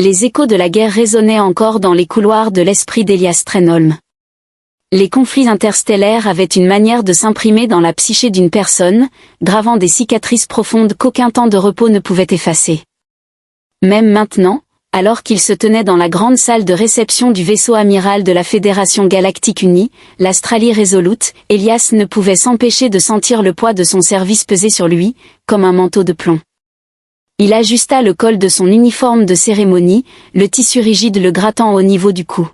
Les échos de la guerre résonnaient encore dans les couloirs de l'esprit d'Elias Trenholm. Les conflits interstellaires avaient une manière de s'imprimer dans la psyché d'une personne, gravant des cicatrices profondes qu'aucun temps de repos ne pouvait effacer. Même maintenant, alors qu'il se tenait dans la grande salle de réception du vaisseau amiral de la Fédération Galactique Unie, l'Astralie Resolute, Elias ne pouvait s'empêcher de sentir le poids de son service peser sur lui, comme un manteau de plomb. Il ajusta le col de son uniforme de cérémonie, le tissu rigide le grattant au niveau du cou.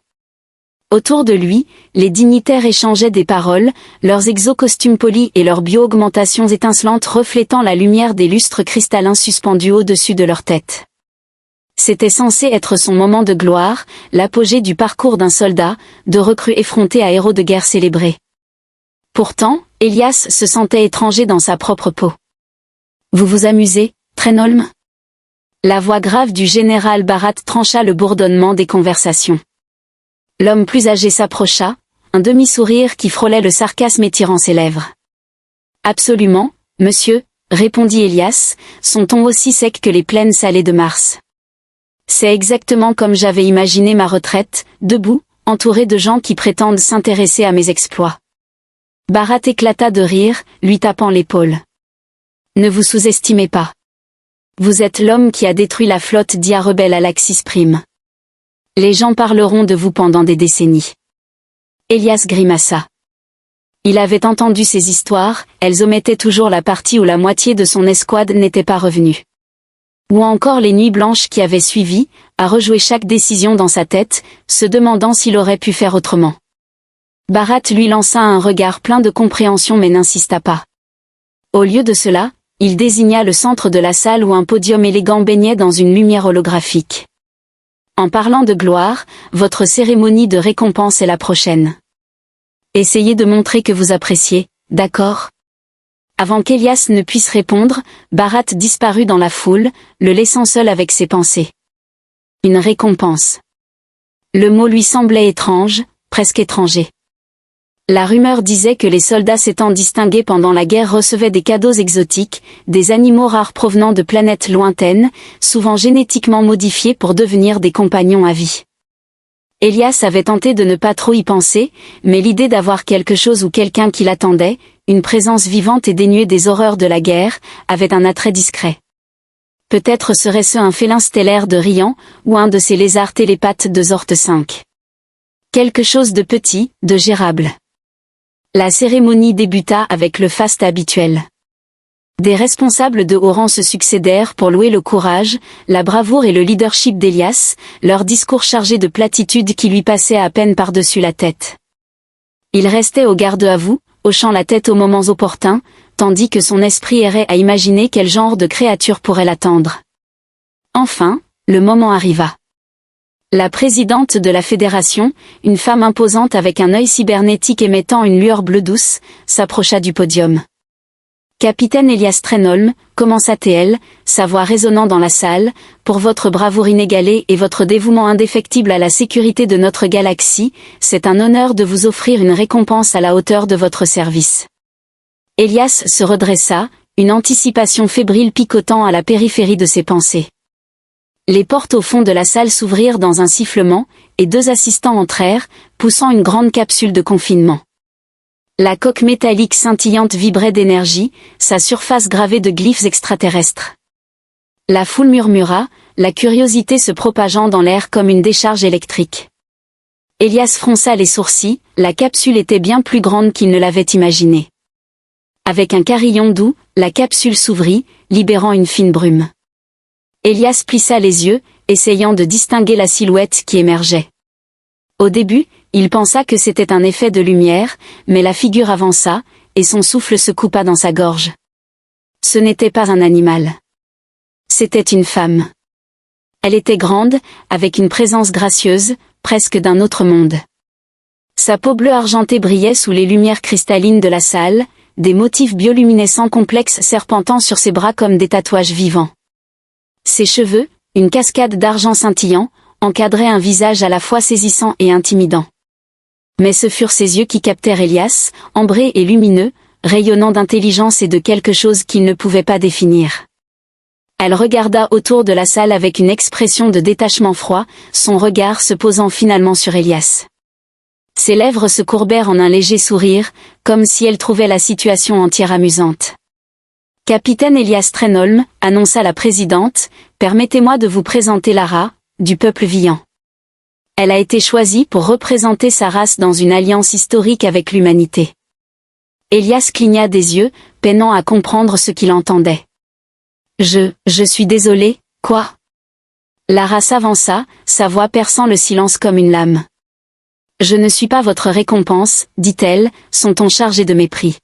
Autour de lui, les dignitaires échangeaient des paroles, leurs exocostumes polis et leurs bio-augmentations étincelantes reflétant la lumière des lustres cristallins suspendus au-dessus de leur tête. C'était censé être son moment de gloire, l'apogée du parcours d'un soldat, de recrue effronté à héros de guerre célébrés. Pourtant, Elias se sentait étranger dans sa propre peau. « Vous vous amusez, Trenholm ?» La voix grave du général Barat trancha le bourdonnement des conversations. L'homme plus âgé s'approcha, un demi-sourire qui frôlait le sarcasme étirant ses lèvres. « Absolument, monsieur, » répondit Elias, son ton aussi sec que les plaines salées de Mars. « C'est exactement comme j'avais imaginé ma retraite, debout, entouré de gens qui prétendent s'intéresser à mes exploits. » Barat éclata de rire, lui tapant l'épaule. « Ne vous sous-estimez pas. Vous êtes l'homme qui a détruit la flotte d'IA rebelle à l'Axis Prime. Les gens parleront de vous pendant des décennies. » Elias grimaça. Il avait entendu ces histoires, elles omettaient toujours la partie où la moitié de son escouade n'était pas revenue. Ou encore les nuits blanches qui avaient suivi, à rejouer chaque décision dans sa tête, se demandant s'il aurait pu faire autrement. Barat lui lança un regard plein de compréhension mais n'insista pas. Au lieu de cela, il désigna le centre de la salle où un podium élégant baignait dans une lumière holographique. En parlant de gloire, votre cérémonie de récompense est la prochaine. Essayez de montrer que vous appréciez, d'accord ? Avant qu'Elias ne puisse répondre, Barat disparut dans la foule, le laissant seul avec ses pensées. Une récompense. Le mot lui semblait étrange, presque étranger. La rumeur disait que les soldats s'étant distingués pendant la guerre recevaient des cadeaux exotiques, des animaux rares provenant de planètes lointaines, souvent génétiquement modifiés pour devenir des compagnons à vie. Elias avait tenté de ne pas trop y penser, mais l'idée d'avoir quelque chose ou quelqu'un qui l'attendait, une présence vivante et dénuée des horreurs de la guerre, avait un attrait discret. Peut-être serait-ce un félin stellaire de Rian, ou un de ces lézards télépathes de Zort 5. Quelque chose de petit, de gérable. La cérémonie débuta avec le faste habituel. Des responsables de haut rang se succédèrent pour louer le courage, la bravoure et le leadership d'Elias, leur discours chargé de platitudes qui lui passaient à peine par-dessus la tête. Il restait au garde à vous, hochant la tête aux moments opportuns, tandis que son esprit errait à imaginer quel genre de créature pourrait l'attendre. Enfin, le moment arriva. La présidente de la fédération, une femme imposante avec un œil cybernétique émettant une lueur bleue douce, s'approcha du podium. « Capitaine Elias Trenholm », commença-t-elle, sa voix résonnant dans la salle, « pour votre bravoure inégalée et votre dévouement indéfectible à la sécurité de notre galaxie, c'est un honneur de vous offrir une récompense à la hauteur de votre service. » Elias se redressa, une anticipation fébrile picotant à la périphérie de ses pensées. Les portes au fond de la salle s'ouvrirent dans un sifflement, et deux assistants entrèrent, poussant une grande capsule de confinement. La coque métallique scintillante vibrait d'énergie, sa surface gravée de glyphes extraterrestres. La foule murmura, la curiosité se propageant dans l'air comme une décharge électrique. Elias fronça les sourcils, la capsule était bien plus grande qu'il ne l'avait imaginé. Avec un carillon doux, la capsule s'ouvrit, libérant une fine brume. Elias plissa les yeux, essayant de distinguer la silhouette qui émergeait. Au début, il pensa que c'était un effet de lumière, mais la figure avança, et son souffle se coupa dans sa gorge. Ce n'était pas un animal. C'était une femme. Elle était grande, avec une présence gracieuse, presque d'un autre monde. Sa peau bleue argentée brillait sous les lumières cristallines de la salle, des motifs bioluminescents complexes serpentant sur ses bras comme des tatouages vivants. Ses cheveux, une cascade d'argent scintillant, encadraient un visage à la fois saisissant et intimidant. Mais ce furent ses yeux qui captèrent Elias, ambrés et lumineux, rayonnant d'intelligence et de quelque chose qu'il ne pouvait pas définir. Elle regarda autour de la salle avec une expression de détachement froid, son regard se posant finalement sur Elias. Ses lèvres se courbèrent en un léger sourire, comme si elle trouvait la situation entière amusante. « Capitaine Elias Trenholm, annonça la présidente, permettez-moi de vous présenter Lara, du peuple Vian. Elle a été choisie pour représenter sa race dans une alliance historique avec l'humanité. » Elias cligna des yeux, peinant à comprendre ce qu'il entendait. « Je suis désolé, quoi ?» Lara s'avança, sa voix perçant le silence comme une lame. « Je ne suis pas votre récompense, dit-elle, son ton chargé de mépris.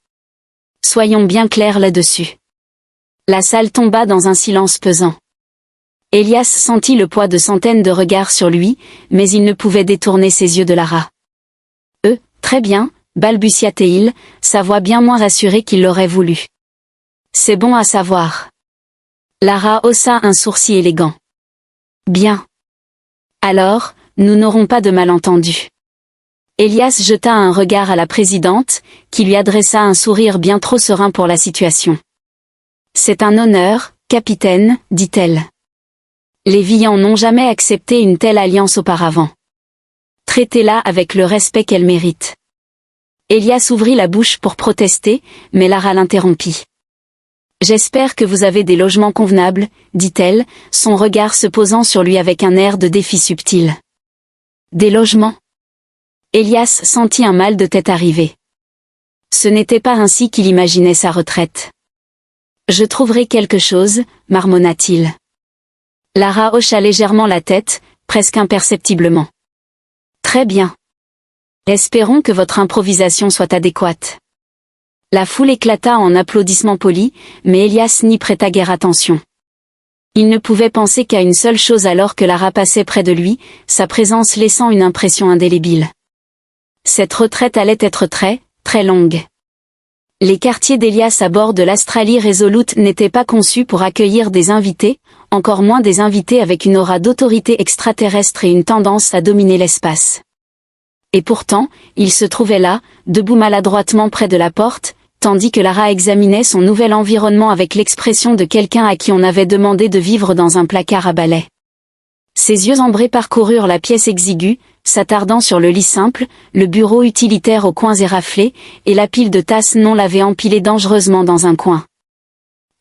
Soyons bien clairs là-dessus. » La salle tomba dans un silence pesant. Elias sentit le poids de centaines de regards sur lui, mais il ne pouvait détourner ses yeux de Lara. « Très bien, balbutia-t-il, sa voix bien moins rassurée qu'il l'aurait voulu. « C'est bon à savoir. » Lara haussa un sourcil élégant. « Bien. Alors, nous n'aurons pas de malentendu. » Elias jeta un regard à la présidente, qui lui adressa un sourire bien trop serein pour la situation. « C'est un honneur, capitaine, dit-elle. Les Vians n'ont jamais accepté une telle alliance auparavant. Traitez-la avec le respect qu'elle mérite. » Elias ouvrit la bouche pour protester, mais Lara l'interrompit. « J'espère que vous avez des logements convenables, dit-elle, son regard se posant sur lui avec un air de défi subtil. « Des logements ?» Elias sentit un mal de tête arriver. Ce n'était pas ainsi qu'il imaginait sa retraite. « Je trouverai quelque chose, marmonna-t-il. » Lara hocha légèrement la tête, presque imperceptiblement. « Très bien. Espérons que votre improvisation soit adéquate. » La foule éclata en applaudissements polis, mais Elias n'y prêta guère attention. Il ne pouvait penser qu'à une seule chose alors que Lara passait près de lui, sa présence laissant une impression indélébile. Cette retraite allait être très, très longue. Les quartiers d'Elias à bord de l'Astralie Resolute n'étaient pas conçus pour accueillir des invités, encore moins des invités avec une aura d'autorité extraterrestre et une tendance à dominer l'espace. Et pourtant, il se trouvait là, debout maladroitement près de la porte, tandis que Lara examinait son nouvel environnement avec l'expression de quelqu'un à qui on avait demandé de vivre dans un placard à balai. Ses yeux ambrés parcoururent la pièce exiguë, s'attardant sur le lit simple, le bureau utilitaire aux coins éraflés, et la pile de tasses non lavées empilées dangereusement dans un coin.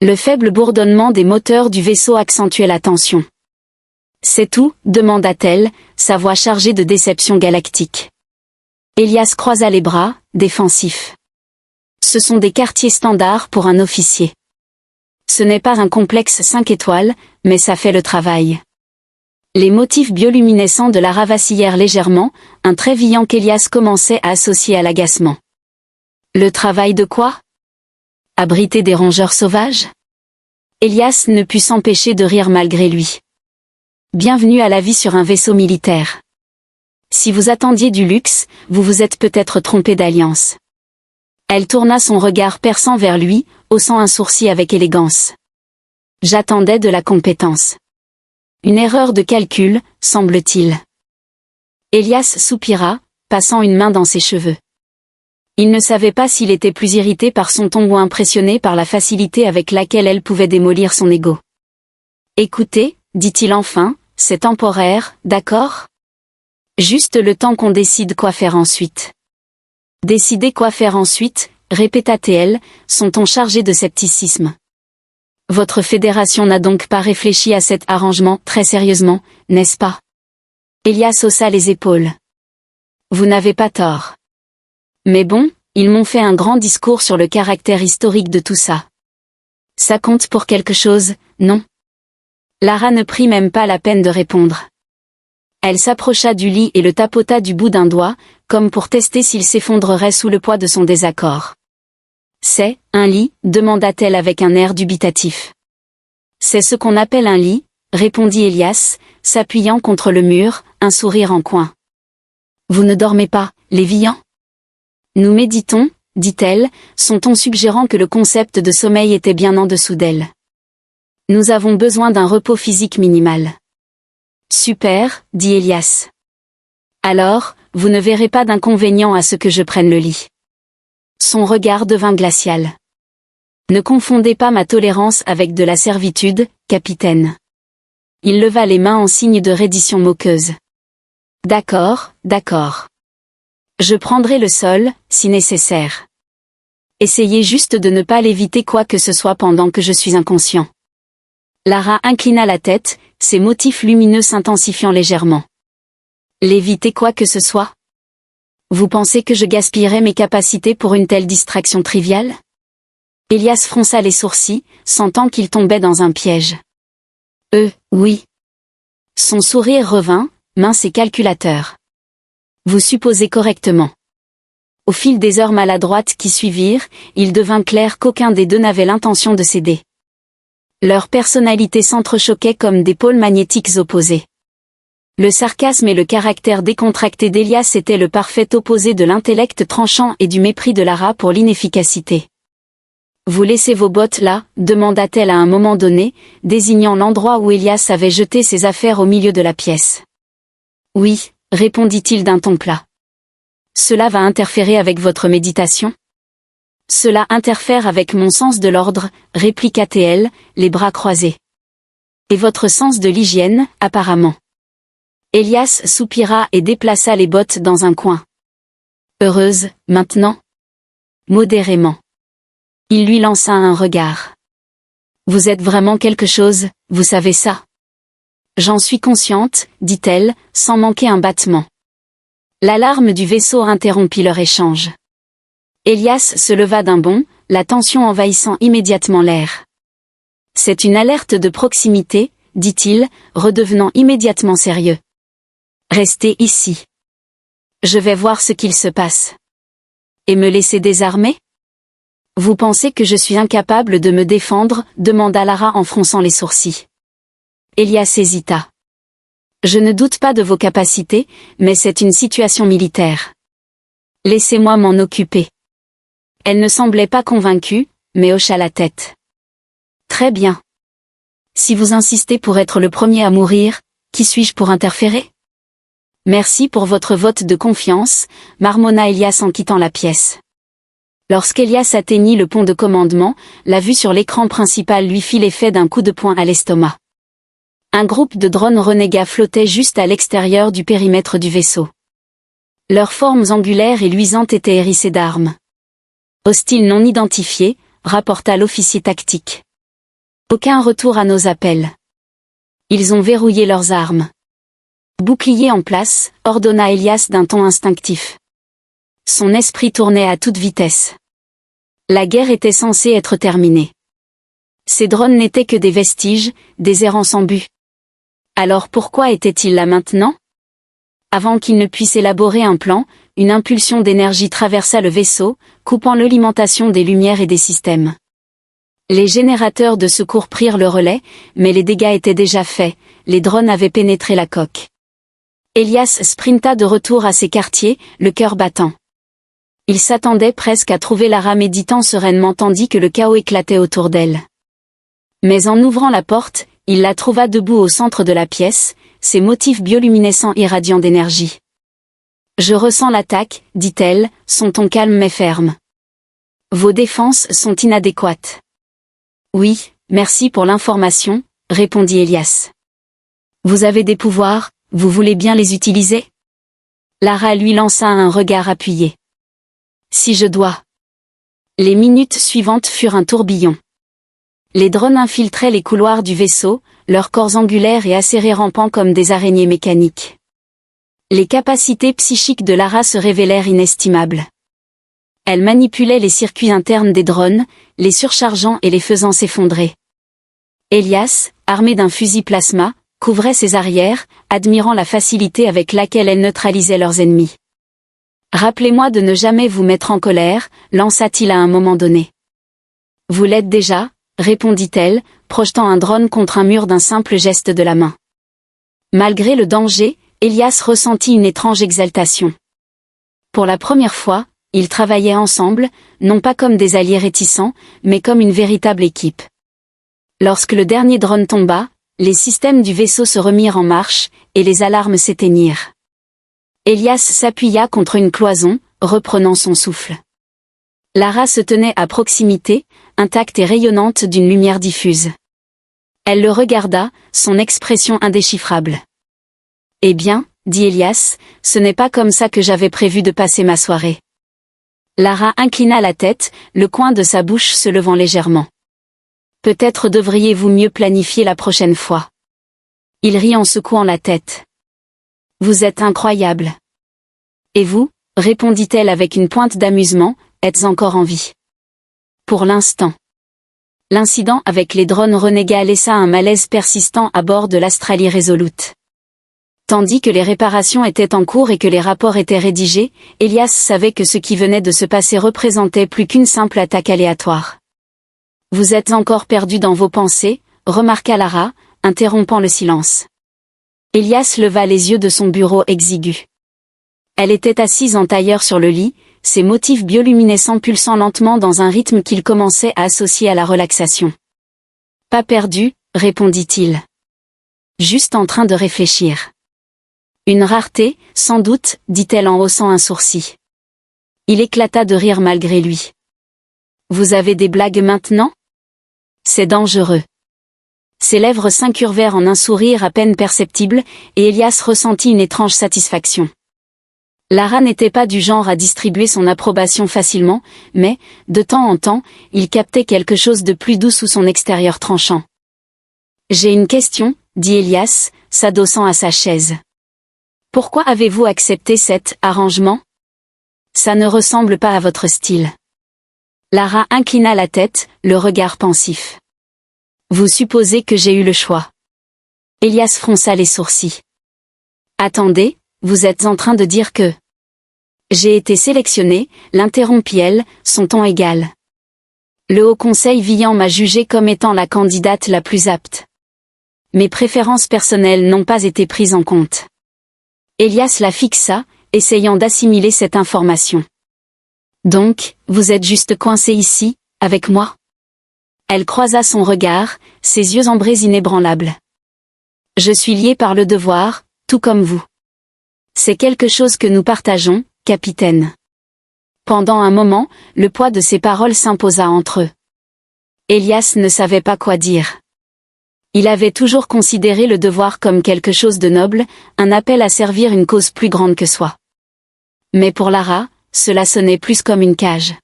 Le faible bourdonnement des moteurs du vaisseau accentuait la tension. « C'est tout ?» demanda-t-elle, sa voix chargée de déception galactique. Elias croisa les bras, défensif. Ce sont des quartiers standards pour un officier. Ce n'est pas un complexe 5 étoiles, mais ça fait le travail. Les motifs bioluminescents de Lara vacillèrent légèrement, un trait Vian qu'Elias commençait à associer à l'agacement. Le travail de quoi? Abriter des rongeurs sauvages? Elias ne put s'empêcher de rire malgré lui. Bienvenue à la vie sur un vaisseau militaire. Si vous attendiez du luxe, vous vous êtes peut-être trompé d'alliance. Elle tourna son regard perçant vers lui, haussant un sourcil avec élégance. J'attendais de la compétence. Une erreur de calcul, semble-t-il. Elias soupira, passant une main dans ses cheveux. Il ne savait pas s'il était plus irrité par son ton ou impressionné par la facilité avec laquelle elle pouvait démolir son ego. Écoutez, dit-il enfin, c'est temporaire, d'accord? Juste le temps qu'on décide quoi faire ensuite. Décider quoi faire ensuite, répéta-t-elle, son ton chargé de scepticisme. Votre fédération n'a donc pas réfléchi à cet arrangement très sérieusement, n'est-ce pas? Elias haussa les épaules. Vous n'avez pas tort. Mais bon, ils m'ont fait un grand discours sur le caractère historique de tout ça. Ça compte pour quelque chose, non? Lara ne prit même pas la peine de répondre. Elle s'approcha du lit et le tapota du bout d'un doigt, comme pour tester s'il s'effondrerait sous le poids de son désaccord. « C'est, un lit ?» demanda-t-elle avec un air dubitatif. « C'est ce qu'on appelle un lit », répondit Elias, s'appuyant contre le mur, un sourire en coin. « Vous ne dormez pas, les Vians ? » « Nous méditons, » dit-elle, son ton suggérant que le concept de sommeil était bien en dessous d'elle. « Nous avons besoin d'un repos physique minimal. » « Super, » dit Elias. « Alors, vous ne verrez pas d'inconvénient à ce que je prenne le lit. » Son regard devint glacial. Ne confondez pas ma tolérance avec de la servitude, capitaine. Il leva les mains en signe de reddition moqueuse. D'accord, d'accord. Je prendrai le sol, si nécessaire. Essayez juste de ne pas l'éviter quoi que ce soit pendant que je suis inconscient. Lara inclina la tête, ses motifs lumineux s'intensifiant légèrement. L'éviter quoi que ce soit? Vous pensez que je gaspillerais mes capacités pour une telle distraction triviale? Elias fronça les sourcils, sentant qu'il tombait dans un piège. Oui. Son sourire revint, mince et calculateur. Vous supposez correctement. Au fil des heures maladroites qui suivirent, il devint clair qu'aucun des deux n'avait l'intention de céder. Leurs personnalités s'entrechoquaient comme des pôles magnétiques opposés. Le sarcasme et le caractère décontracté d'Elias étaient le parfait opposé de l'intellect tranchant et du mépris de Lara pour l'inefficacité. « Vous laissez vos bottes là ?» demanda-t-elle à un moment donné, désignant l'endroit où Elias avait jeté ses affaires au milieu de la pièce. « Oui » répondit-il d'un ton plat. « Cela va interférer avec votre méditation ?» « Cela interfère avec mon sens de l'ordre » répliqua-t-elle, les bras croisés. « Et votre sens de l'hygiène, apparemment. » Elias soupira et déplaça les bottes dans un coin. « Heureuse, maintenant ?» Modérément. Il lui lança un regard. « Vous êtes vraiment quelque chose, vous savez ça ?» « J'en suis consciente, » dit-elle, sans manquer un battement. L'alarme du vaisseau interrompit leur échange. Elias se leva d'un bond, la tension envahissant immédiatement l'air. « C'est une alerte de proximité, » dit-il, redevenant immédiatement sérieux. « Restez ici. Je vais voir ce qu'il se passe. » « Et me laisser désarmer ? Vous pensez que je suis incapable de me défendre ?» demanda Lara en fronçant les sourcils. Elias hésita. « Je ne doute pas de vos capacités, mais c'est une situation militaire. Laissez-moi m'en occuper. » Elle ne semblait pas convaincue, mais hocha la tête. « Très bien. Si vous insistez pour être le premier à mourir, qui suis-je pour interférer ? » « Merci pour votre vote de confiance » marmonna Elias en quittant la pièce. Lorsqu'Elias atteignit le pont de commandement, la vue sur l'écran principal lui fit l'effet d'un coup de poing à l'estomac. Un groupe de drones renégats flottait juste à l'extérieur du périmètre du vaisseau. Leurs formes angulaires et luisantes étaient hérissées d'armes. « Hostiles non identifiés » rapporta l'officier tactique. « Aucun retour à nos appels. Ils ont verrouillé leurs armes. » « Bouclier en place » ordonna Elias d'un ton instinctif. Son esprit tournait à toute vitesse. La guerre était censée être terminée. Ces drones n'étaient que des vestiges, des errants sans but. Alors pourquoi étaient-ils là maintenant ? Avant qu'il ne puisse élaborer un plan, une impulsion d'énergie traversa le vaisseau, coupant l'alimentation des lumières et des systèmes. Les générateurs de secours prirent le relais, mais les dégâts étaient déjà faits, les drones avaient pénétré la coque. Elias sprinta de retour à ses quartiers, le cœur battant. Il s'attendait presque à trouver Lara méditant sereinement tandis que le chaos éclatait autour d'elle. Mais en ouvrant la porte, il la trouva debout au centre de la pièce, ses motifs bioluminescents irradiant d'énergie. « Je ressens l'attaque, » dit-elle, son ton calme mais ferme. « Vos défenses sont inadéquates. »« Oui, merci pour l'information, » répondit Elias. « Vous avez des pouvoirs, vous voulez bien les utiliser ?» Lara lui lança un regard appuyé. « Si je dois. » Les minutes suivantes furent un tourbillon. Les drones infiltraient les couloirs du vaisseau, leurs corps angulaires et acérés rampant comme des araignées mécaniques. Les capacités psychiques de Lara se révélèrent inestimables. Elle manipulait les circuits internes des drones, les surchargeant et les faisant s'effondrer. Elias, armé d'un fusil plasma, couvrait ses arrières, admirant la facilité avec laquelle elle neutralisait leurs ennemis. « Rappelez-moi de ne jamais vous mettre en colère » lança-t-il à un moment donné. « Vous l'êtes déjà » répondit-elle, projetant un drone contre un mur d'un simple geste de la main. Malgré le danger, Elias ressentit une étrange exaltation. Pour la première fois, ils travaillaient ensemble, non pas comme des alliés réticents, mais comme une véritable équipe. Lorsque le dernier drone tomba, les systèmes du vaisseau se remirent en marche, et les alarmes s'éteignirent. Elias s'appuya contre une cloison, reprenant son souffle. Lara se tenait à proximité, intacte et rayonnante d'une lumière diffuse. Elle le regarda, son expression indéchiffrable. « Eh bien, dit Elias, ce n'est pas comme ça que j'avais prévu de passer ma soirée. » Lara inclina la tête, le coin de sa bouche se levant légèrement. « Peut-être devriez-vous mieux planifier la prochaine fois. » Il rit en secouant la tête. « Vous êtes incroyable. »« Et vous ?» répondit-elle avec une pointe d'amusement, « êtes encore en vie. » Pour l'instant. L'incident avec les drones renégats laissa un malaise persistant à bord de l'Australie Resolute. Tandis que les réparations étaient en cours et que les rapports étaient rédigés, Elias savait que ce qui venait de se passer représentait plus qu'une simple attaque aléatoire. « Vous êtes encore perdu dans vos pensées », remarqua Lara, interrompant le silence. Elias leva les yeux de son bureau exigu. Elle était assise en tailleur sur le lit, ses motifs bioluminescents pulsant lentement dans un rythme qu'il commençait à associer à la relaxation. « Pas perdu, répondit-il. Juste en train de réfléchir. Une rareté, sans doute, dit-elle en haussant un sourcil. Il éclata de rire malgré lui. Vous avez des blagues maintenant? C'est dangereux. Ses lèvres s'incurvèrent en un sourire à peine perceptible, et Elias ressentit une étrange satisfaction. Lara n'était pas du genre à distribuer son approbation facilement, mais, de temps en temps, il captait quelque chose de plus doux sous son extérieur tranchant. « J'ai une question, dit Elias, s'adossant à sa chaise. Pourquoi avez-vous accepté cet arrangement? Ça ne ressemble pas à votre style. » Lara inclina la tête, le regard pensif. « Vous supposez que j'ai eu le choix. » Elias fronça les sourcils. « Attendez, vous êtes en train de dire que... » J'ai été sélectionnée, l'interrompit-elle, son ton égal. Le Haut Conseil Vian m'a jugée comme étant la candidate la plus apte. Mes préférences personnelles n'ont pas été prises en compte. Elias la fixa, essayant d'assimiler cette information. Donc, vous êtes juste coincé ici, avec moi? Elle croisa son regard, ses yeux ambrés inébranlables. Je suis liée par le devoir, tout comme vous. C'est quelque chose que nous partageons, capitaine. Pendant un moment, le poids de ses paroles s'imposa entre eux. Elias ne savait pas quoi dire. Il avait toujours considéré le devoir comme quelque chose de noble, un appel à servir une cause plus grande que soi. Mais pour Lara, cela sonnait plus comme une cage.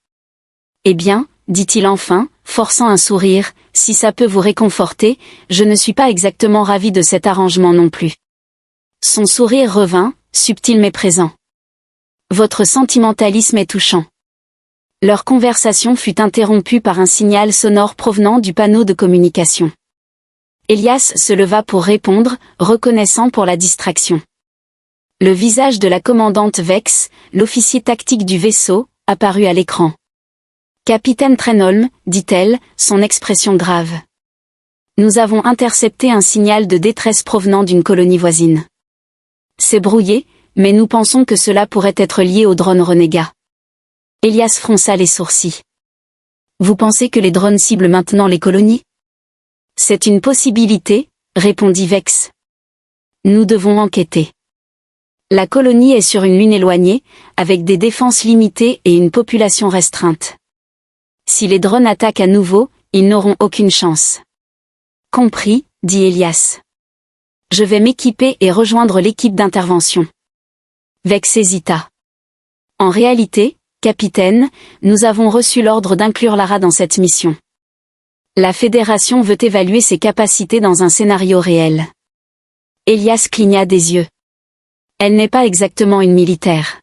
Eh bien, dit-il enfin, forçant un sourire, si ça peut vous réconforter, je ne suis pas exactement ravi de cet arrangement non plus. Son sourire revint, subtil mais présent. Votre sentimentalisme est touchant. Leur conversation fut interrompue par un signal sonore provenant du panneau de communication. Elias se leva pour répondre, reconnaissant pour la distraction. Le visage de la commandante Vex, l'officier tactique du vaisseau, apparut à l'écran. « Capitaine Trenholm, dit-elle, son expression grave. Nous avons intercepté un signal de détresse provenant d'une colonie voisine. C'est brouillé, mais nous pensons que cela pourrait être lié aux drones renégats. » Elias fronça les sourcils. « Vous pensez que les drones ciblent maintenant les colonies? » « C'est une possibilité, répondit Vex. Nous devons enquêter. La colonie est sur une lune éloignée, avec des défenses limitées et une population restreinte. Si les drones attaquent à nouveau, ils n'auront aucune chance. Compris, dit Elias. Je vais m'équiper et rejoindre l'équipe d'intervention. Vex hésita. En réalité, capitaine, nous avons reçu l'ordre d'inclure Lara dans cette mission. La Fédération veut évaluer ses capacités dans un scénario réel. Elias cligna des yeux. Elle n'est pas exactement une militaire.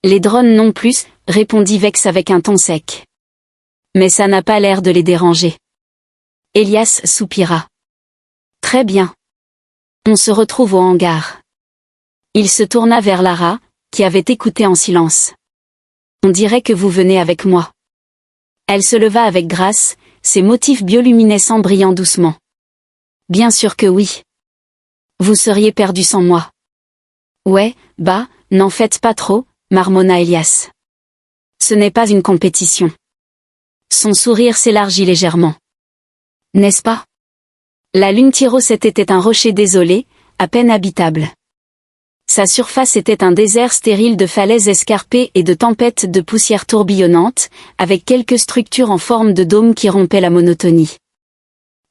Les drones non plus, répondit Vex avec un ton sec. Mais ça n'a pas l'air de les déranger. Elias soupira. Très bien. On se retrouve au hangar. Il se tourna vers Lara, qui avait écouté en silence. On dirait que vous venez avec moi. Elle se leva avec grâce, ses motifs bioluminescents brillant doucement. Bien sûr que oui. Vous seriez perdu sans moi. Ouais, bah, n'en faites pas trop, marmonna Elias. Ce n'est pas une compétition. Son sourire s'élargit légèrement. N'est-ce pas? La lune Tyros était un rocher désolé, à peine habitable. Sa surface était un désert stérile de falaises escarpées et de tempêtes de poussière tourbillonnante, avec quelques structures en forme de dôme qui rompaient la monotonie.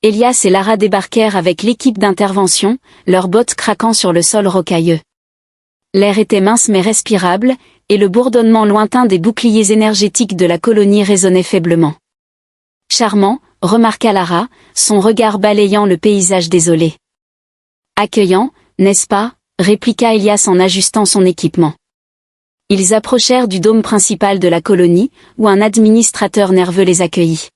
Elias et Lara débarquèrent avec l'équipe d'intervention, leurs bottes craquant sur le sol rocailleux. L'air était mince mais respirable, et le bourdonnement lointain des boucliers énergétiques de la colonie résonnait faiblement. Charmant, remarqua Lara, son regard balayant le paysage désolé. Accueillant, n'est-ce pas, répliqua Elias en ajustant son équipement. Ils approchèrent du dôme principal de la colonie, où un administrateur nerveux les accueillit.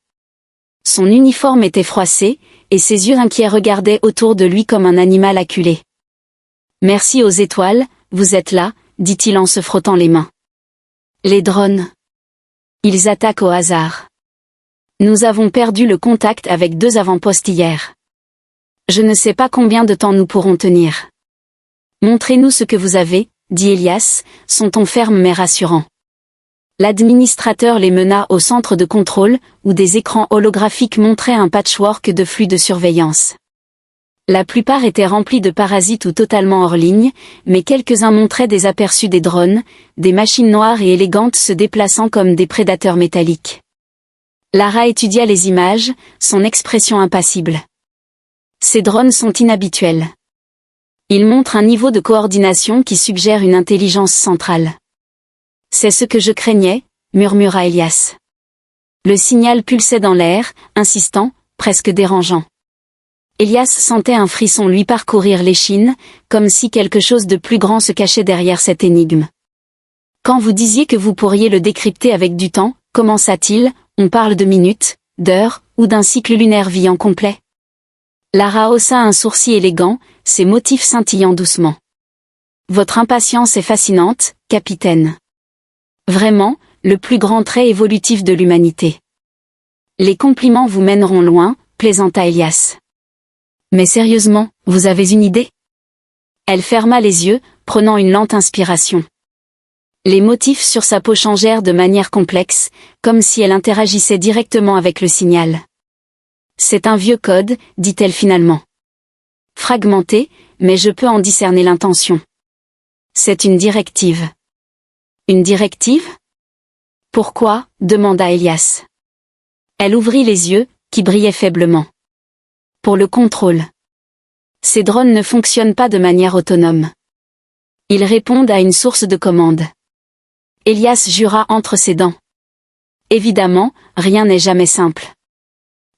Son uniforme était froissé, et ses yeux inquiets regardaient autour de lui comme un animal acculé. « Merci aux étoiles, vous êtes là », dit-il en se frottant les mains. « Les drones. Ils attaquent au hasard. Nous avons perdu le contact avec 2 avant-postes hier. Je ne sais pas combien de temps nous pourrons tenir. Montrez-nous ce que vous avez, dit Elias, son ton ferme mais rassurant. L'administrateur les mena au centre de contrôle, où des écrans holographiques montraient un patchwork de flux de surveillance. La plupart étaient remplis de parasites ou totalement hors ligne, mais quelques-uns montraient des aperçus des drones, des machines noires et élégantes se déplaçant comme des prédateurs métalliques. Lara étudia les images, son expression impassible. Ces drones sont inhabituels. Ils montrent un niveau de coordination qui suggère une intelligence centrale. C'est ce que je craignais, murmura Elias. Le signal pulsait dans l'air, insistant, presque dérangeant. Elias sentait un frisson lui parcourir l'échine, comme si quelque chose de plus grand se cachait derrière cette énigme. Quand vous disiez que vous pourriez le décrypter avec du temps, commença-t-il, on parle de minutes, d'heures, ou d'un cycle lunaire viant complet. Lara haussa un sourcil élégant, ses motifs scintillant doucement. Votre impatience est fascinante, capitaine. Vraiment, le plus grand trait évolutif de l'humanité. Les compliments vous mèneront loin, plaisanta Elias. Mais sérieusement, vous avez une idée? Elle ferma les yeux, prenant une lente inspiration. Les motifs sur sa peau changèrent de manière complexe, comme si elle interagissait directement avec le signal. C'est un vieux code, dit-elle finalement. Fragmenté, mais je peux en discerner l'intention. C'est une directive. Une directive? Pourquoi? Demanda Elias. Elle ouvrit les yeux, qui brillaient faiblement. Pour le contrôle. Ces drones ne fonctionnent pas de manière autonome. Ils répondent à une source de commande. Elias jura entre ses dents. Évidemment, rien n'est jamais simple.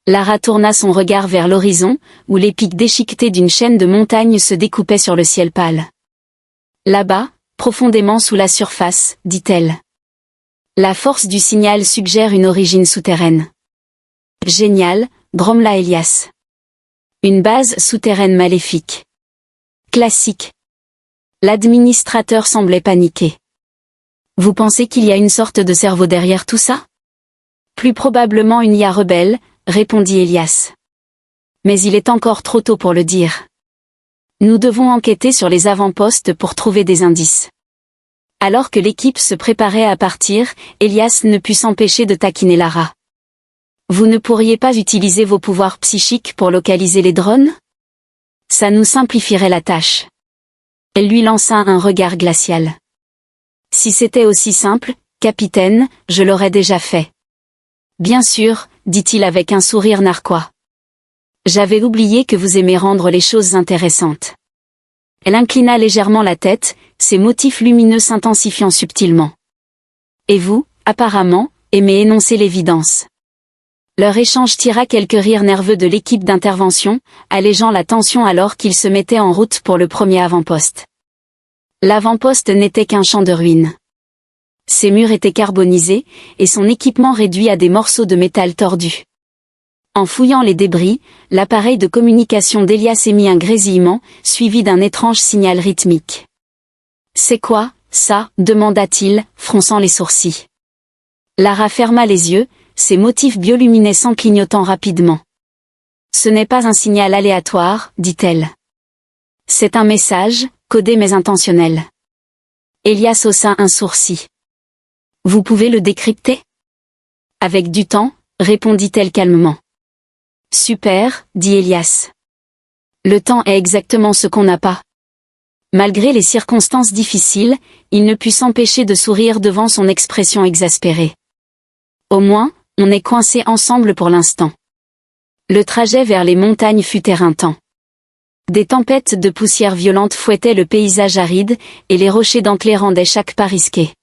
Lara tourna son regard vers l'horizon, où les pics déchiquetés d'une chaîne de montagnes se découpaient sur le ciel pâle. Là-bas, profondément sous la surface, dit-elle. La force du signal suggère une origine souterraine. Génial, grommela Elias. Une base souterraine maléfique. Classique. L'administrateur semblait paniqué. Vous pensez qu'il y a une sorte de cerveau derrière tout ça? Plus probablement une IA rebelle, répondit Elias. Mais il est encore trop tôt pour le dire. Nous devons enquêter sur les avant-postes pour trouver des indices. Alors que l'équipe se préparait à partir, Elias ne put s'empêcher de taquiner Lara. Vous ne pourriez pas utiliser vos pouvoirs psychiques pour localiser les drones? Ça nous simplifierait la tâche. Elle lui lança un regard glacial. Si c'était aussi simple, capitaine, je l'aurais déjà fait. Bien sûr, dit-il avec un sourire narquois. J'avais oublié que vous aimez rendre les choses intéressantes. Elle inclina légèrement la tête, ses motifs lumineux s'intensifiant subtilement. Et vous, apparemment, aimez énoncer l'évidence. Leur échange tira quelques rires nerveux de l'équipe d'intervention, allégeant la tension alors qu'ils se mettaient en route pour le premier avant-poste. L'avant-poste n'était qu'un champ de ruines. Ses murs étaient carbonisés, et son équipement réduit à des morceaux de métal tordus. En fouillant les débris, l'appareil de communication d'Elias émit un grésillement, suivi d'un étrange signal rythmique. « C'est quoi, ça ?» demanda-t-il, fronçant les sourcils. Lara ferma les yeux, ses motifs bioluminescents clignotant rapidement. « Ce n'est pas un signal aléatoire, dit-elle. C'est un message, codé mais intentionnel. » Elias haussa un sourcil. « Vous pouvez le décrypter? » Avec du temps, répondit-elle calmement. « Super, dit Elias. Le temps est exactement ce qu'on n'a pas. Malgré les circonstances difficiles, il ne put s'empêcher de sourire devant son expression exaspérée. Au moins, on est coincés ensemble pour l'instant. Le trajet vers les montagnes fut éreintant. Des tempêtes de poussière violente fouettaient le paysage aride, et les rochers dentelés rendaient chaque pas risqué.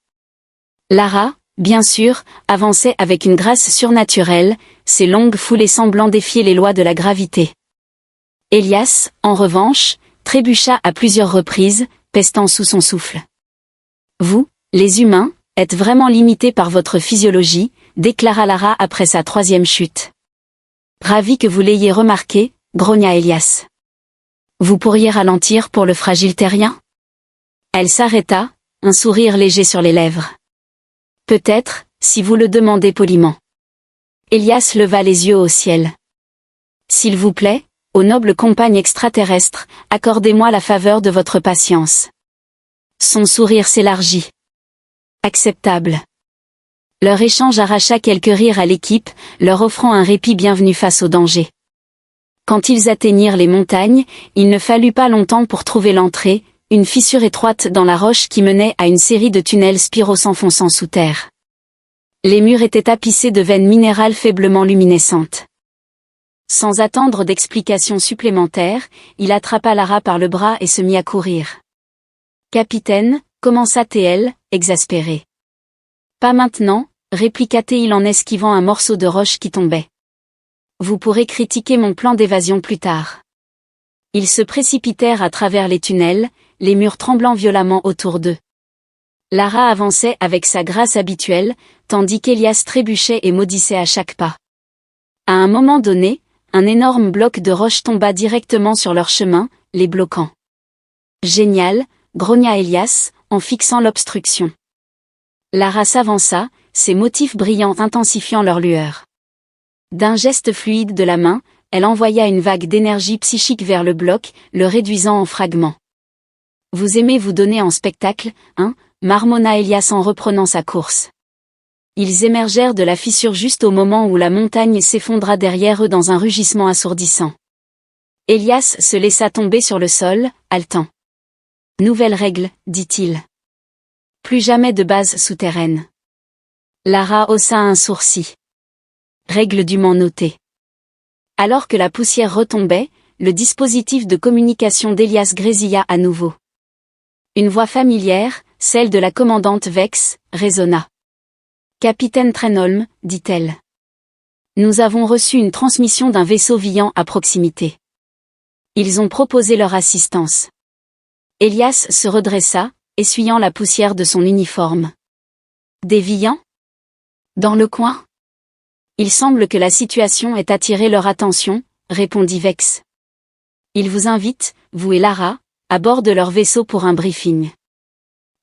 Lara, bien sûr, avançait avec une grâce surnaturelle, ses longues foulées semblant défier les lois de la gravité. Elias, en revanche, trébucha à plusieurs reprises, pestant sous son souffle. Vous, les humains, êtes vraiment limités par votre physiologie, déclara Lara après sa 3e chute. Ravi que vous l'ayez remarqué, grogna Elias. Vous pourriez ralentir pour le fragile terrien? Elle s'arrêta, un sourire léger sur les lèvres. Peut-être, si vous le demandez poliment. Elias leva les yeux au ciel. S'il vous plaît, ô noble compagne extraterrestre, accordez-moi la faveur de votre patience. Son sourire s'élargit. Acceptable. Leur échange arracha quelques rires à l'équipe, leur offrant un répit bienvenu face au danger. Quand ils atteignirent les montagnes, il ne fallut pas longtemps pour trouver l'entrée, une fissure étroite dans la roche qui menait à une série de tunnels spiraux s'enfonçant sous terre. Les murs étaient tapissés de veines minérales faiblement luminescentes. Sans attendre d'explications supplémentaires, il attrapa Lara par le bras et se mit à courir. « Capitaine » commença TL, exaspéré. « Pas maintenant » répliqua T-il en esquivant un morceau de roche qui tombait. Vous pourrez critiquer mon plan d'évasion plus tard. Ils se précipitèrent à travers les tunnels, les murs tremblant violemment autour d'eux. Lara avançait avec sa grâce habituelle, tandis qu'Elias trébuchait et maudissait à chaque pas. À un moment donné, un énorme bloc de roche tomba directement sur leur chemin, les bloquant. Génial, grogna Elias, en fixant l'obstruction. Lara s'avança, ses motifs brillants intensifiant leur lueur. D'un geste fluide de la main, elle envoya une vague d'énergie psychique vers le bloc, le réduisant en fragments. « Vous aimez vous donner en spectacle, hein » marmonna Elias en reprenant sa course. Ils émergèrent de la fissure juste au moment où la montagne s'effondra derrière eux dans un rugissement assourdissant. Elias se laissa tomber sur le sol, haletant. « Nouvelle règle, dit-il. Plus jamais de base souterraine. » Lara haussa un sourcil. Règle dûment notée. Alors que la poussière retombait, le dispositif de communication d'Elias grésilla à nouveau. Une voix familière, celle de la commandante Vex, résonna. « Capitaine Trenholm, dit-elle. Nous avons reçu une transmission d'un vaisseau Vian à proximité. Ils ont proposé leur assistance. » Elias se redressa, essuyant la poussière de son uniforme. « Des Vians ? Dans le coin ? Il semble que la situation ait attiré leur attention, répondit Vex. Ils vous invitent, vous et Lara, à bord de leur vaisseau pour un briefing.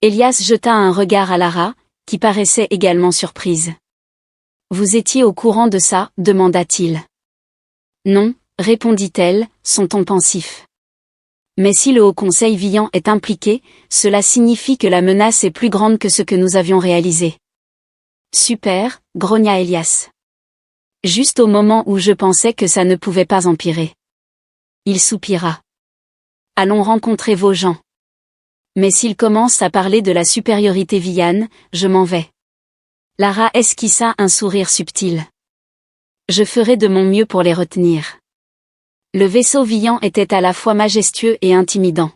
Elias jeta un regard à Lara, qui paraissait également surprise. Vous étiez au courant de ça, demanda-t-il. Non, répondit-elle, son ton pensif. Mais si le Haut Conseil Vian est impliqué, cela signifie que la menace est plus grande que ce que nous avions réalisé. Super, grogna Elias. Juste au moment où je pensais que ça ne pouvait pas empirer. Il soupira. Allons rencontrer vos gens. Mais s'ils commencent à parler de la supériorité Vian, je m'en vais. Lara esquissa un sourire subtil. Je ferai de mon mieux pour les retenir. Le vaisseau Vian était à la fois majestueux et intimidant.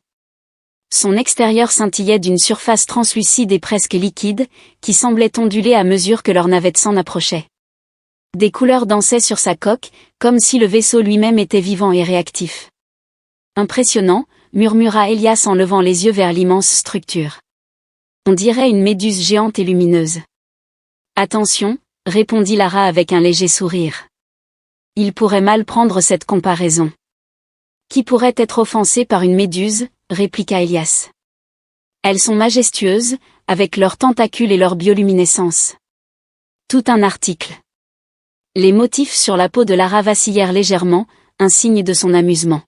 Son extérieur scintillait d'une surface translucide et presque liquide, qui semblait onduler à mesure que leur navette s'en approchait. Des couleurs dansaient sur sa coque, comme si le vaisseau lui-même était vivant et réactif. Impressionnant, murmura Elias en levant les yeux vers l'immense structure. On dirait une méduse géante et lumineuse. Attention, répondit Lara avec un léger sourire. Il pourrait mal prendre cette comparaison. Qui pourrait être offensé par une méduse, répliqua Elias. Elles sont majestueuses, avec leurs tentacules et leur bioluminescence. Tout un article. Les motifs sur la peau de Lara vacillèrent légèrement, un signe de son amusement.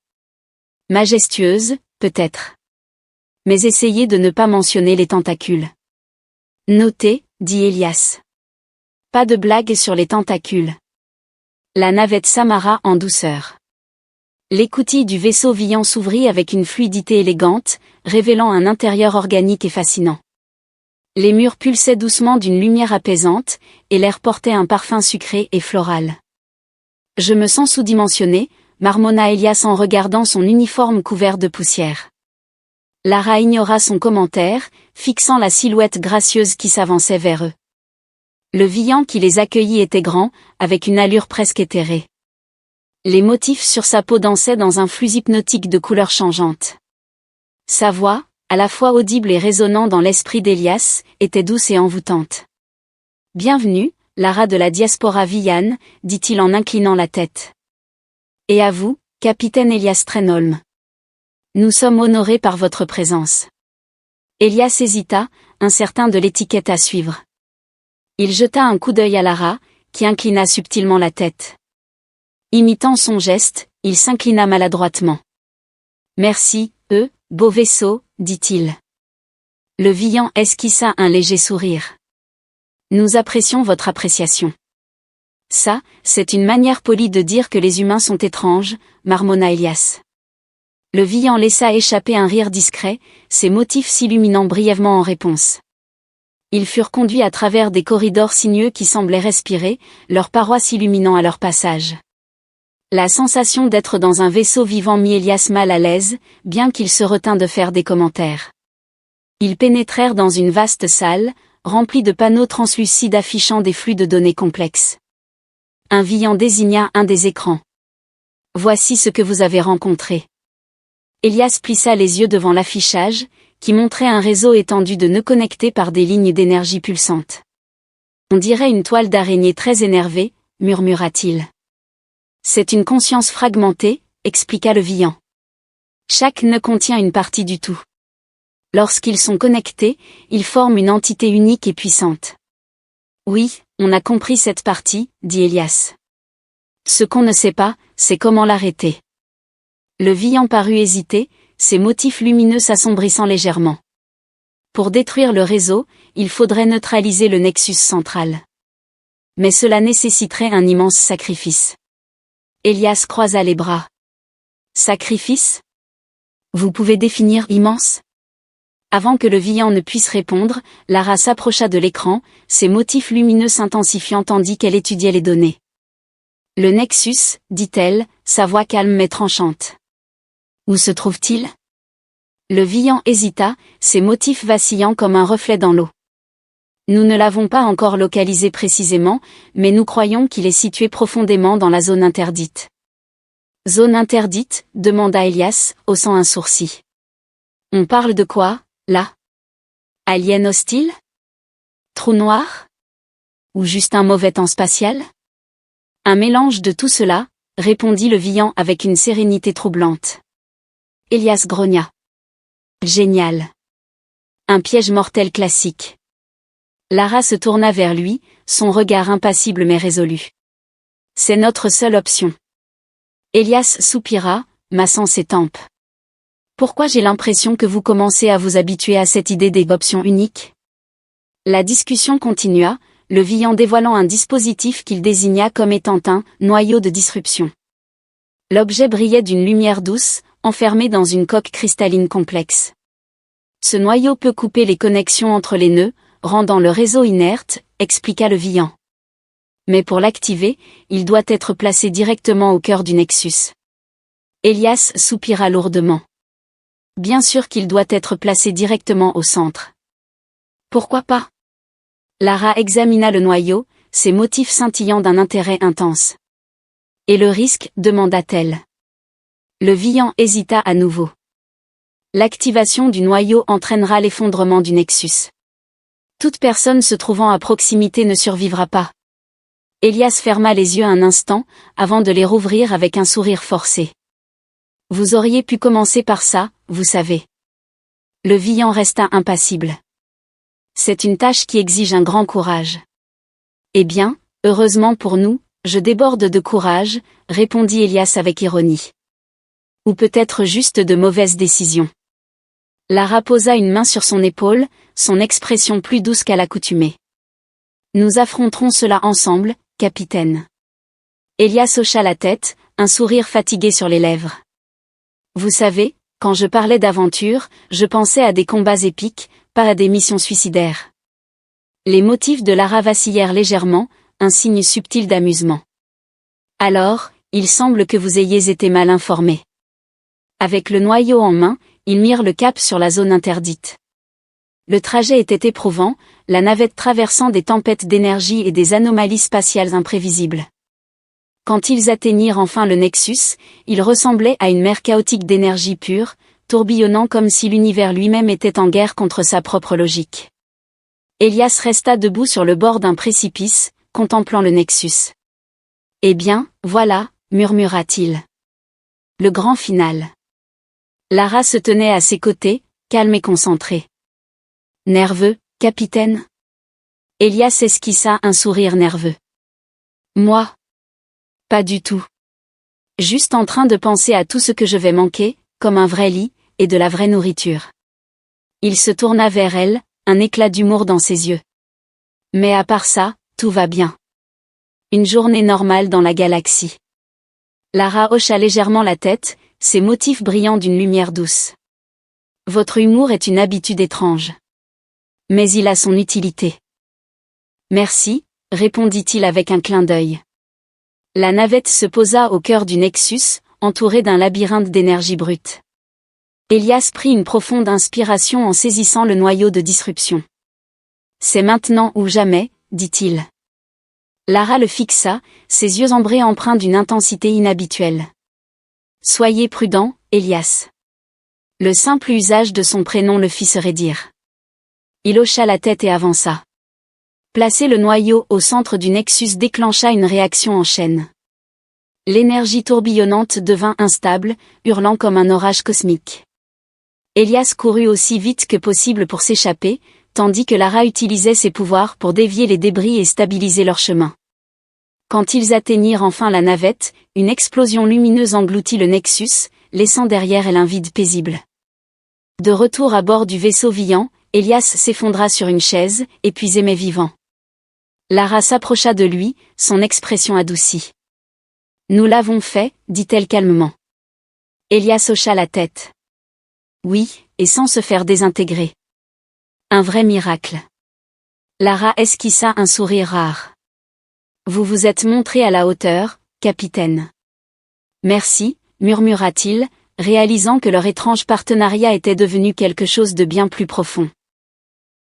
Majestueuse, peut-être. Mais essayez de ne pas mentionner les tentacules. Notez, dit Elias. Pas de blague sur les tentacules. La navette s'amarra en douceur. L'écoutille du vaisseau Vian s'ouvrit avec une fluidité élégante, révélant un intérieur organique et fascinant. Les murs pulsaient doucement d'une lumière apaisante, et l'air portait un parfum sucré et floral. Je me sens sous-dimensionné, marmonna Elias en regardant son uniforme couvert de poussière. Lara ignora son commentaire, fixant la silhouette gracieuse qui s'avançait vers eux. Le Vian qui les accueillit était grand, avec une allure presque éthérée. Les motifs sur sa peau dansaient dans un flux hypnotique de couleurs changeantes. Sa voix, à la fois audible et résonnant dans l'esprit d'Elias, était douce et envoûtante. « Bienvenue, Lara de la diaspora Vian, dit-il en inclinant la tête. Et à vous, capitaine Elias Trenholm. Nous sommes honorés par votre présence. » Elias hésita, incertain de l'étiquette à suivre. Il jeta un coup d'œil à Lara, qui inclina subtilement la tête. Imitant son geste, il s'inclina maladroitement. « Merci, beau vaisseau, dit-il. Le Vian esquissa un léger sourire. « Nous apprécions votre appréciation. »« Ça, c'est une manière polie de dire que les humains sont étranges, » marmonna Elias. Le Vian laissa échapper un rire discret, ses motifs s'illuminant brièvement en réponse. Ils furent conduits à travers des corridors sinueux qui semblaient respirer, leurs parois s'illuminant à leur passage. La sensation d'être dans un vaisseau vivant mit Elias mal à l'aise, bien qu'il se retint de faire des commentaires. Ils pénétrèrent dans une vaste salle, remplie de panneaux translucides affichant des flux de données complexes. Un Vian désigna un des écrans. « Voici ce que vous avez rencontré. » Elias plissa les yeux devant l'affichage, qui montrait un réseau étendu de nœuds connectés par des lignes d'énergie pulsantes. « On dirait une toile d'araignée très énervée, » murmura-t-il. « C'est une conscience fragmentée, » expliqua le Vian. Chaque nœud contient une partie du tout. Lorsqu'ils sont connectés, ils forment une entité unique et puissante. « Oui, on a compris cette partie, » dit Elias. « Ce qu'on ne sait pas, c'est comment l'arrêter. » Le Vian parut hésiter, ses motifs lumineux s'assombrissant légèrement. Pour détruire le réseau, il faudrait neutraliser le nexus central. Mais cela nécessiterait un immense sacrifice. Elias croisa les bras. Sacrifice ? Vous pouvez définir immense ? Avant que le Vian ne puisse répondre, Lara s'approcha de l'écran, ses motifs lumineux s'intensifiant tandis qu'elle étudiait les données. Le nexus, dit-elle, sa voix calme mais tranchante. Où se trouve-t-il ? Le Vian hésita, ses motifs vacillant comme un reflet dans l'eau. Nous ne l'avons pas encore localisé précisément, mais nous croyons qu'il est situé profondément dans la zone interdite. Zone interdite ? Demanda Elias, haussant un sourcil. On parle de quoi, là ? Alien hostile ? Trou noir ? Ou juste un mauvais temps spatial ? Un mélange de tout cela, répondit le Vian avec une sérénité troublante. Elias grogna. Génial. Un piège mortel classique. Lara se tourna vers lui, son regard impassible mais résolu. C'est notre seule option. Elias soupira, massant ses tempes. Pourquoi j'ai l'impression que vous commencez à vous habituer à cette idée des options uniques ? La discussion continua, le Vian dévoilant un dispositif qu'il désigna comme étant un noyau de disruption. L'objet brillait d'une lumière douce, enfermé dans une coque cristalline complexe. Ce noyau peut couper les connexions entre les nœuds, rendant le réseau inerte, expliqua le Vian. Mais pour l'activer, il doit être placé directement au cœur du nexus. Elias soupira lourdement. Bien sûr qu'il doit être placé directement au centre. Pourquoi pas ? Lara examina le noyau, ses motifs scintillant d'un intérêt intense. Et le risque ? Demanda-t-elle. Le Vian hésita à nouveau. L'activation du noyau entraînera l'effondrement du nexus. Toute personne se trouvant à proximité ne survivra pas. Elias ferma les yeux un instant, avant de les rouvrir avec un sourire forcé. Vous auriez pu commencer par ça, vous savez. Le Vian resta impassible. C'est une tâche qui exige un grand courage. Eh bien, heureusement pour nous, je déborde de courage, répondit Elias avec ironie. Ou peut-être juste de mauvaises décisions. Lara posa une main sur son épaule, son expression plus douce qu'à l'accoutumée. Nous affronterons cela ensemble, capitaine. Elias hocha la tête, un sourire fatigué sur les lèvres. Vous savez, quand je parlais d'aventure, je pensais à des combats épiques, pas à des missions suicidaires. Les motifs de Lara vacillèrent légèrement, un signe subtil d'amusement. Alors, il semble que vous ayez été mal informé. Avec le noyau en main, ils mirent le cap sur la zone interdite. Le trajet était éprouvant, la navette traversant des tempêtes d'énergie et des anomalies spatiales imprévisibles. Quand ils atteignirent enfin le Nexus, il ressemblait à une mer chaotique d'énergie pure, tourbillonnant comme si l'univers lui-même était en guerre contre sa propre logique. Elias resta debout sur le bord d'un précipice, contemplant le Nexus. « Eh bien, voilà, murmura-t-il. Le grand final. » Lara se tenait à ses côtés, calme et concentrée. « Nerveux, capitaine ?» Elias esquissa un sourire nerveux. « Moi ? Pas du tout. Juste en train de penser à tout ce que je vais manquer, comme un vrai lit, et de la vraie nourriture. » Il se tourna vers elle, un éclat d'humour dans ses yeux. « Mais à part ça, tout va bien. Une journée normale dans la galaxie. » Lara hocha légèrement la tête, ses motifs brillant d'une lumière douce. « Votre humour est une habitude étrange. Mais il a son utilité. » « Merci, » répondit-il avec un clin d'œil. La navette se posa au cœur du Nexus, entourée d'un labyrinthe d'énergie brute. Elias prit une profonde inspiration en saisissant le noyau de disruption. « C'est maintenant ou jamais, » dit-il. Lara le fixa, ses yeux ambrés empreints d'une intensité inhabituelle. « Soyez prudent, Elias. » Le simple usage de son prénom le fit se raidir. Il hocha la tête et avança. Placer le noyau au centre du Nexus déclencha une réaction en chaîne. L'énergie tourbillonnante devint instable, hurlant comme un orage cosmique. Elias courut aussi vite que possible pour s'échapper, tandis que Lara utilisait ses pouvoirs pour dévier les débris et stabiliser leur chemin. Quand ils atteignirent enfin la navette, une explosion lumineuse engloutit le Nexus, laissant derrière elle un vide paisible. De retour à bord du vaisseau Vian, Elias s'effondra sur une chaise, épuisé mais vivant. Lara s'approcha de lui, son expression adoucie. « Nous l'avons fait, » dit-elle calmement. Elias hocha la tête. « Oui, et sans se faire désintégrer. Un vrai miracle. » Lara esquissa un sourire rare. « Vous vous êtes montré à la hauteur, capitaine. »« Merci, » murmura-t-il, réalisant que leur étrange partenariat était devenu quelque chose de bien plus profond.